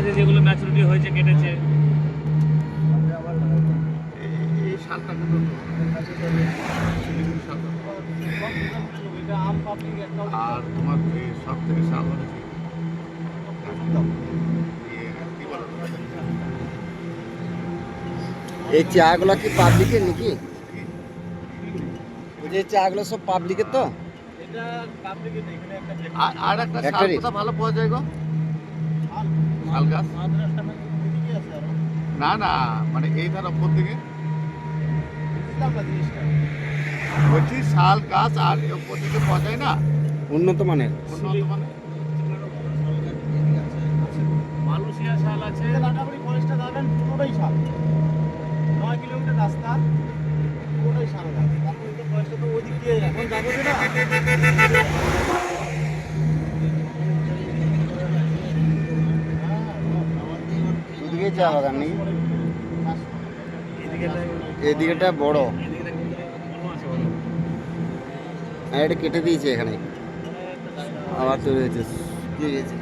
মাঝে যেগুলো ম্যাচুরিটি হয়েছে কেটেছে। এই শালটা কিন্তু শিলিগুড়ি শাল। আর তোমার সব থেকে শাল হচ্ছে কি বলো, এই চাগুলো কি পাবলিকের নাকি? ওই যে চাগুলো সব পাবলিকের তো? আর একটা শাল ফ্যাক্টরি? কোথা ভালো পাওয়া যায় গো? শাল গাছ? না না, মানে এই ধার ওপর দিকে বলছি শাল গাছ আর ওপর দিকে পাওয়া যায় না উন্নত মানের। উন্নত মানে মালয়েশিয়া শাল আছে। লাটাগুড়ি ফরেস্টে যাবেন পুরোটাই শাল, 9 কিলোমিটার রাস্তা পুরোটাই শাল গাছ। তারপরে তো ফরেস্টে তো ওই দিক দিয়ে এখন যাবো না। ওদিকে চা বাগান নাকি? এদিকেটা বড়, আর এটা কেটে দিয়েছে এখানে, আবার তৈরি হয়েছে। কি হয়েছে?